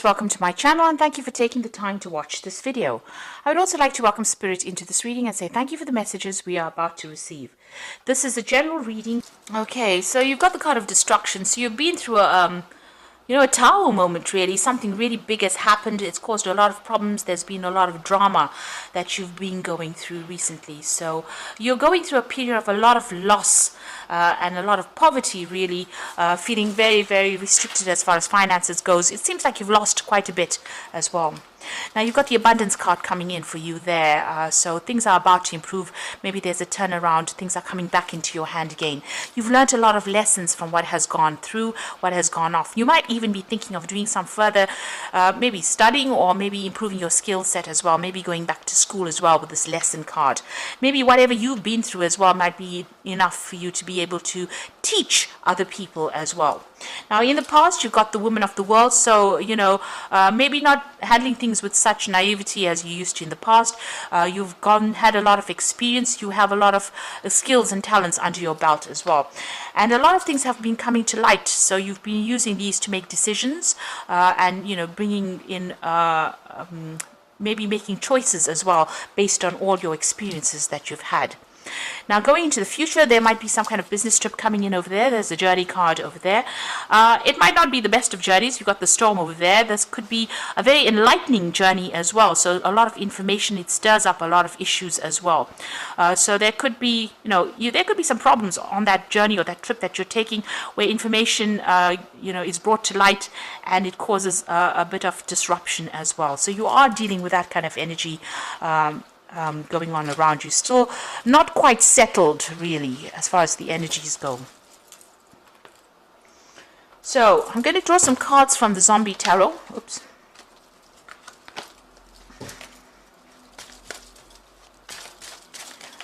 Welcome to my channel and thank you for taking the time to watch this video. I would also like to welcome Spirit into this reading and say thank you for the messages we are about to receive. This is a general reading. Okay, so you've got the card of destruction. So you've been through a tower moment really. Something really big has happened. It's caused a lot of problems. There's been a lot of drama that you've been going through recently. So you're going through a period of a lot of loss and a lot of poverty really, feeling very, very restricted as far as finances goes. It seems like you've lost quite a bit as well. Now you've got the abundance card coming in for you there, so things are about to improve. Maybe there's a turnaround, things are coming back into your hand again. You've learned a lot of lessons from what has gone through, what has gone off. You might even be thinking of doing some further, maybe studying or maybe improving your skill set as well, maybe going back to school as well with this lesson card. Maybe whatever you've been through as well might be enough for you to be able to teach other people as well. Now in the past you've got the woman of the world, so maybe not handling things with such naivety as you used to in the past. You've had a lot of experience, you have a lot of skills and talents under your belt as well, and a lot of things have been coming to light, so you've been using these to make decisions and bringing in maybe making choices as well based on all your experiences that you've had. Now going into the future, there might be some kind of business trip coming in over there. There's a journey card over there. It might not be the best of journeys. You've got the storm over there. This could be a very enlightening journey as well. So a lot of information, it stirs up a lot of issues as well. So there could be, there could be some problems on that journey or that trip that you're taking where information, is brought to light and it causes a bit of disruption as well. So you are dealing with that kind of energy going on around you. Still not quite settled really as far as the energies go. So I'm going to draw some cards from the Zombie Tarot. Oops.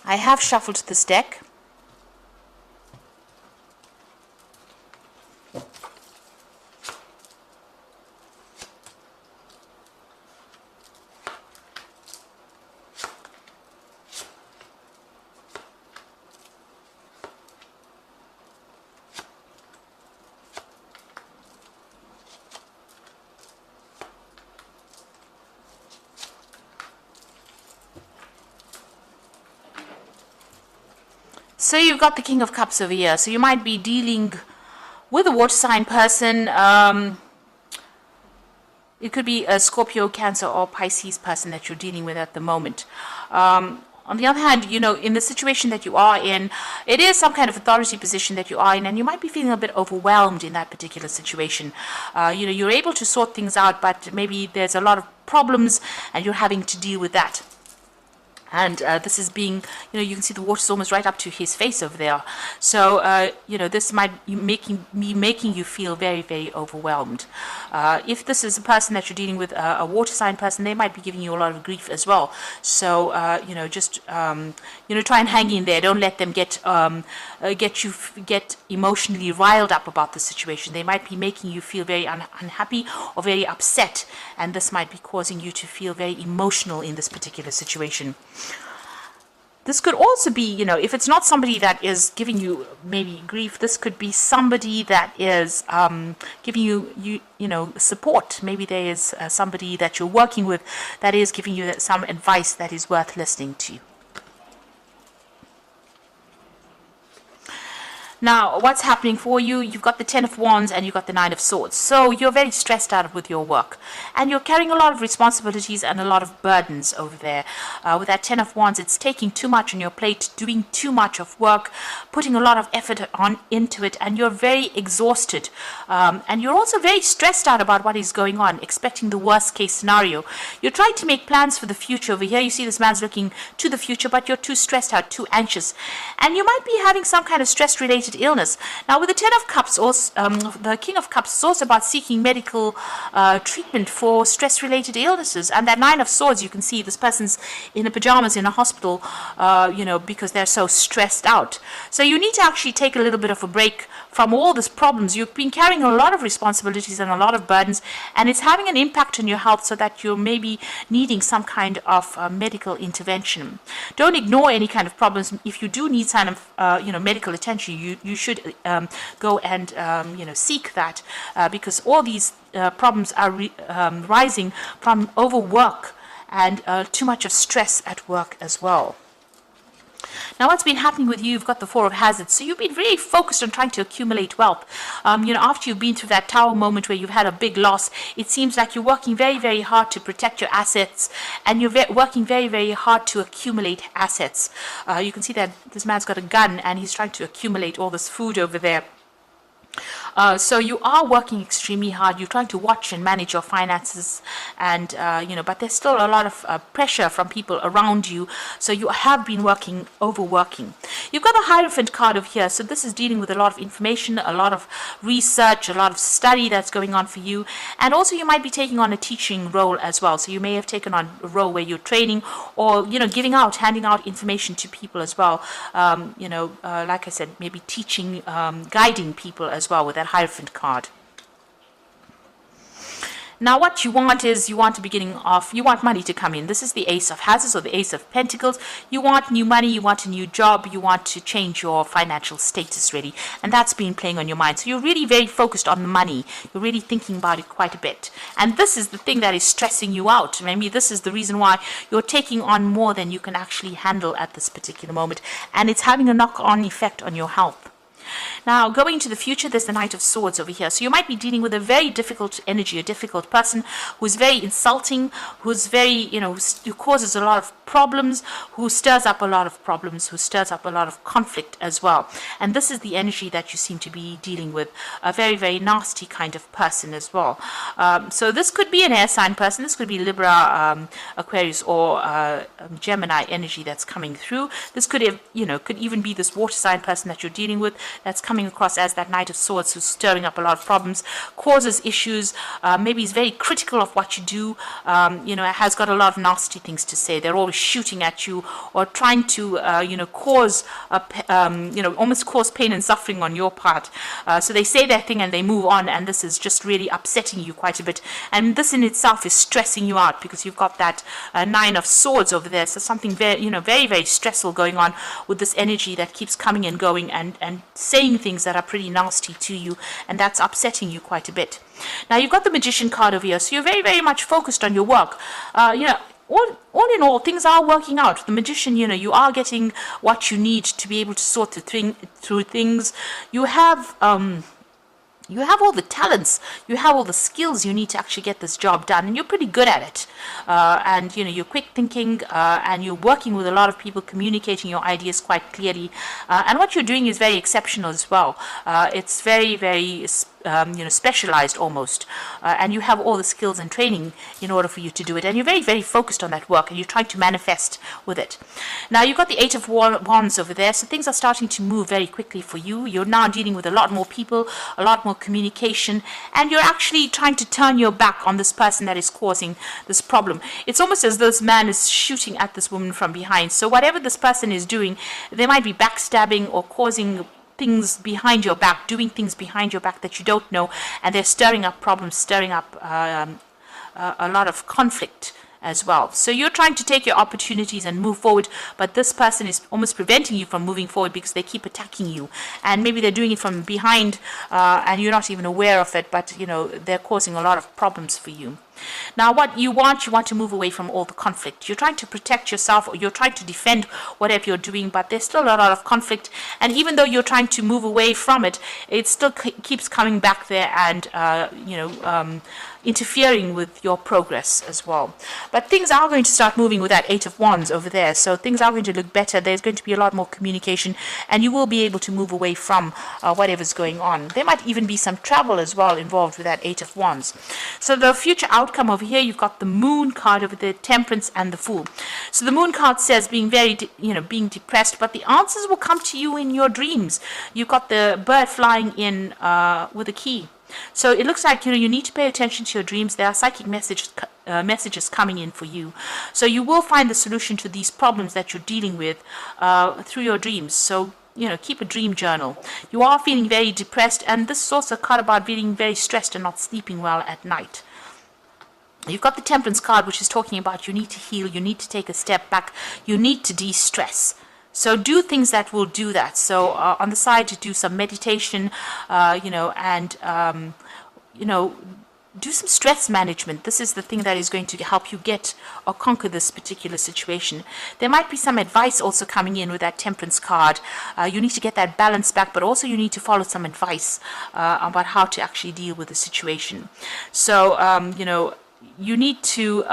I have shuffled this deck. So you've got the King of Cups over here. So you might be dealing with a water sign person. It could be a Scorpio, Cancer, or Pisces person that you're dealing with at the moment. On the other hand, in the situation that you are in, it is some kind of authority position that you are in, and you might be feeling a bit overwhelmed in that particular situation. You're able to sort things out, but maybe there's a lot of problems and you're having to deal with that. And this is being, you can see the water's almost right up to his face over there. So, this might be making you feel very, very overwhelmed. If this is a person that you're dealing with, a water sign person, they might be giving you a lot of grief as well. So, just, try and hang in there. Don't let them get emotionally riled up about the situation. They might be making you feel very unhappy or very upset. And this might be causing you to feel very emotional in this particular situation. This could also be, if it's not somebody that is giving you maybe grief, this could be somebody that is giving you support. Maybe there is somebody that you're working with that is giving you some advice that is worth listening to. Now, what's happening for you? You've got the Ten of Wands and you've got the Nine of Swords. So you're very stressed out with your work. And you're carrying a lot of responsibilities and a lot of burdens over there. With that Ten of Wands, it's taking too much on your plate, doing too much of work, putting a lot of effort into it, and you're very exhausted. And you're also very stressed out about what is going on, expecting the worst case scenario. You're trying to make plans for the future. Over here, you see this man's looking to the future, but you're too stressed out, too anxious. And you might be having some kind of stress-related illness. Now with the Ten of Cups, also, the King of Cups is also about seeking medical treatment for stress-related illnesses. And that Nine of Swords, you can see this person's in the pajamas in a hospital, because they're so stressed out. So you need to actually take a little bit of a break from all these problems. You've been carrying a lot of responsibilities and a lot of burdens, and it's having an impact on your health, so that you're maybe needing some kind of medical intervention. Don't ignore any kind of problems. If you do need some medical attention, you should go and seek that, because all these problems are rising from overwork and too much of stress at work as well. Now, what's been happening with you, you've got the Four of Hazards. So you've been very focused on trying to accumulate wealth. After you've been through that tower moment where you've had a big loss, it seems like you're working very, very hard to protect your assets, and you're working very, very hard to accumulate assets. You can see that this man's got a gun and he's trying to accumulate all this food over there. So you are working extremely hard. You're trying to watch and manage your finances, and but there's still a lot of pressure from people around you. So you have been overworking. You've got the Hierophant card over here. So this is dealing with a lot of information, a lot of research, a lot of study that's going on for you, and also you might be taking on a teaching role as well. So you may have taken on a role where you're training, or handing out information to people as well. Like I said, maybe teaching, guiding people as well with that Hierophant card. Now, what you want you want money to come in. This is the Ace of Hazards, or the Ace of Pentacles. You want new money, you want a new job, you want to change your financial status, really. And that's been playing on your mind. So you're really very focused on the money. You're really thinking about it quite a bit. And this is the thing that is stressing you out. Maybe this is the reason why you're taking on more than you can actually handle at this particular moment. And it's having a knock-on effect on your health. Now, going into the future, there's the Knight of Swords over here. So you might be dealing with a very difficult energy, a difficult person who's very insulting, who's very, who causes a lot of problems, who stirs up a lot of problems, who stirs up a lot of conflict as well. And this is the energy that you seem to be dealing with, a very, very nasty kind of person as well. So this could be an air sign person. This could be Libra, Aquarius, or Gemini energy that's coming through. This could have, could even be this water sign person that you're dealing with, that's coming across as that Knight of Swords, who's stirring up a lot of problems, causes issues, maybe he's very critical of what you do, has got a lot of nasty things to say. They're always shooting at you, or trying to, cause, almost cause pain and suffering on your part. So they say their thing and they move on, and this is just really upsetting you quite a bit. And this in itself is stressing you out, because you've got that Nine of Swords over there. So something very, very, very stressful going on with this energy that keeps coming and going, and saying things that are pretty nasty to you, and that's upsetting you quite a bit. Now, you've got the Magician card over here, so you're very, very much focused on your work. All in all, things are working out. The Magician, you are getting what you need to be able to sort through things. You have all the talents, you have all the skills you need to actually get this job done, and you're pretty good at it. And you're quick thinking, and you're working with a lot of people, communicating your ideas quite clearly. And what you're doing is very exceptional as well. It's very, very specialized almost, and you have all the skills and training in order for you to do it, and you're very, very focused on that work, and you're trying to manifest with it. Now, you've got the Eight of Wands over there, so things are starting to move very quickly for you. You're now dealing with a lot more people, a lot more communication, and you're actually trying to turn your back on this person that is causing this problem. It's almost as though this man is shooting at this woman from behind. So whatever this person is doing, they might be backstabbing or causing things behind your back, doing things behind your back that you don't know, and they're stirring up problems, stirring up a lot of conflict as well. So you're trying to take your opportunities and move forward, but this person is almost preventing you from moving forward, because they keep attacking you, and maybe they're doing it from behind, and you're not even aware of it, but they're causing a lot of problems for you. Now, what you want to move away from all the conflict. You're trying to protect yourself, or you're trying to defend whatever you're doing, but there's still a lot of conflict, and even though you're trying to move away from it, it still keeps coming back there and interfering with your progress as well. But things are going to start moving with that Eight of Wands over there, so things are going to look better. There's going to be a lot more communication, and you will be able to move away from whatever's going on. There might even be some travel as well involved with that Eight of Wands. So the future outcome over here, you've got the Moon card over there, Temperance and the Fool. So the Moon card says being very, being depressed, but the answers will come to you in your dreams. You've got the bird flying in with a key. So it looks like you need to pay attention to your dreams. There are psychic messages coming in for you. So you will find the solution to these problems that you're dealing with through your dreams. So keep a dream journal. You are feeling very depressed, and this is also a card about feeling very stressed and not sleeping well at night. You've got the Temperance card, which is talking about you need to heal, you need to take a step back, you need to de-stress. So do things that will do that. So on the side, to do some meditation, do some stress management. This is the thing that is going to help you get or conquer this particular situation. There might be some advice also coming in with that Temperance card. You need to get that balance back, but also you need to follow some advice about how to actually deal with the situation. So, you need to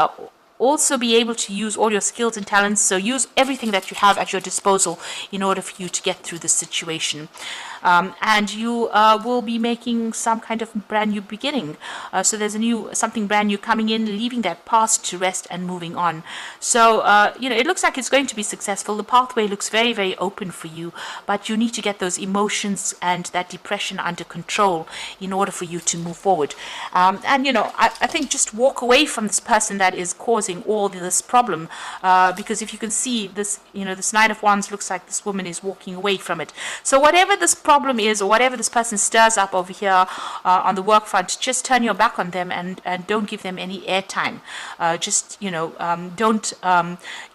also be able to use all your skills and talents. So use everything that you have at your disposal in order for you to get through this situation. And you will be making some kind of brand new beginning. So there's something brand new coming in, leaving that past to rest and moving on. So, it looks like it's going to be successful. The pathway looks very, very open for you, but you need to get those emotions and that depression under control in order for you to move forward. I think just walk away from this person that is causing all this problem, because if you can see this, this Nine of Wands looks like this woman is walking away from it. So whatever this problem is, or whatever this person stirs up over here on the work front, just turn your back on them and don't give them any airtime. Don't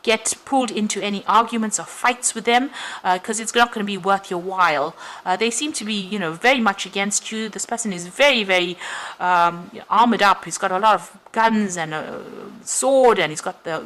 get pulled into any arguments or fights with them, because it's not going to be worth your while. They seem to be, very much against you. This person is very, very armored up. He's got a lot of guns and a sword, and he's got the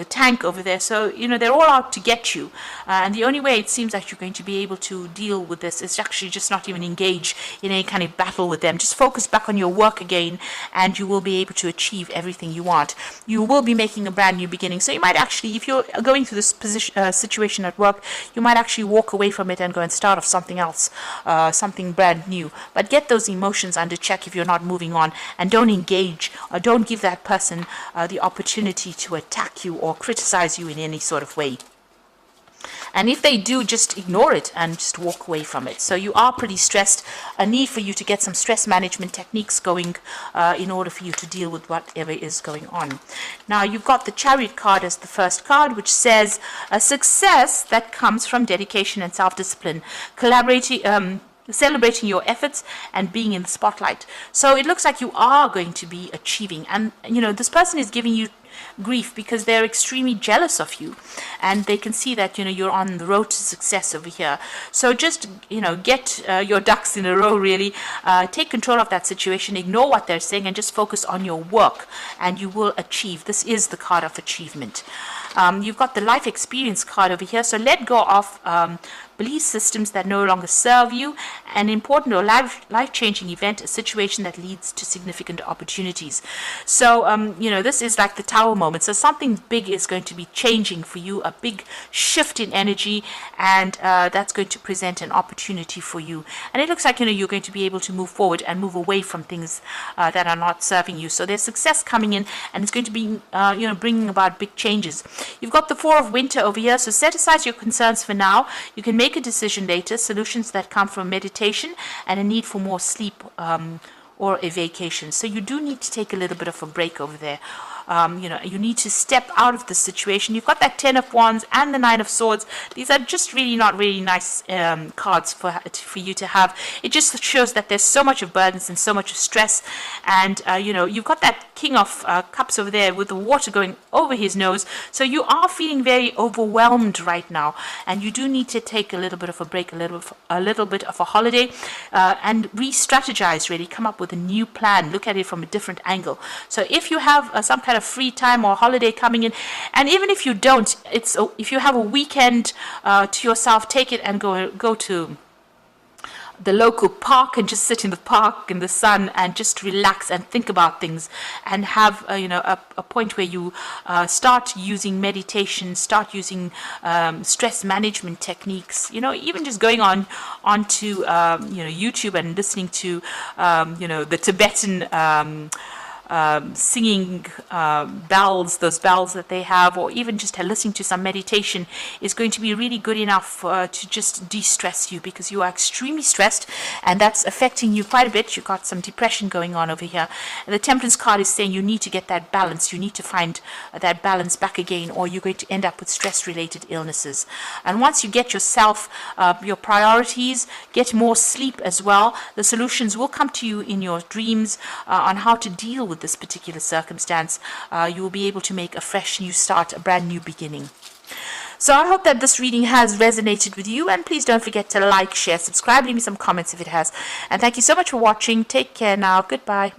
tank over there. So, they're all out to get you. And the only way it seems like you're going to be able to deal with this is actually just not even engage in any kind of battle with them. Just focus back on your work again, and you will be able to achieve everything you want. You will be making a brand new beginning. So you might actually, if you're going through this situation at work, you might actually walk away from it and go and start off something else, something brand new. But get those emotions under check if you're not moving on, and don't engage, or don't give that person the opportunity to attack you or criticize you in any sort of way. And if they do, just ignore it and just walk away from it. So you are pretty stressed. A need for you to get some stress management techniques going in order for you to deal with whatever is going on. Now, you've got the Chariot card as the first card, which says a success that comes from dedication and self-discipline, celebrating your efforts and being in the spotlight. So it looks like you are going to be achieving. And, this person is giving you grief because they're extremely jealous of you, and they can see that you're on the road to success over here. So just get your ducks in a row, really. Take control of that situation, ignore what they're saying, and just focus on your work, and you will achieve. This is the card of achievement. You've got the life experience card over here. So let go of belief systems that no longer serve you, an important or life-changing event, a situation that leads to significant opportunities. So, this is like the Tower moment. So something big is going to be changing for you, a big shift in energy, and that's going to present an opportunity for you. And it looks like, you're going to be able to move forward and move away from things that are not serving you. So there's success coming in, and it's going to be, bringing about big changes. You've got the Four of Winter over here. So set aside your concerns for now. You can make a decision later. Solutions that come from meditation and a need for more sleep or a vacation. So you do need to take a little bit of a break over there. You need to step out of the situation. You've got that Ten of Wands and the Nine of Swords. These are just not really nice cards for you to have. It just shows that there's so much of burdens and so much of stress. And, you've got that King of Cups over there with the water going over his nose. So you are feeling very overwhelmed right now. And you do need to take a little bit of a break, a little bit of a holiday, and re-strategize, really. Come up with a new plan. Look at it from a different angle. So if you have some kind of free time or holiday coming in, and even if you don't, if you have a weekend to yourself, take it and go to the local park and just sit in the park in the sun and just relax and think about things, and have a point where you start using meditation, start using stress management techniques, even just going onto YouTube and listening to the Tibetan singing bells, those bells that they have, or even just listening to some meditation is going to be really good enough to just de-stress you, because you are extremely stressed and that's affecting you quite a bit. You've got some depression going on over here. And the Temperance card is saying you need to get that balance. You need to find that balance back again, or you're going to end up with stress-related illnesses. And once you get yourself, your priorities, get more sleep as well, the solutions will come to you in your dreams on how to deal with this particular circumstance. You will be able to make a fresh new start, a brand new beginning. So I hope that this reading has resonated with you, and please don't forget to like, share, subscribe, leave me some comments if it has. And thank you so much for watching. Take care now. Goodbye.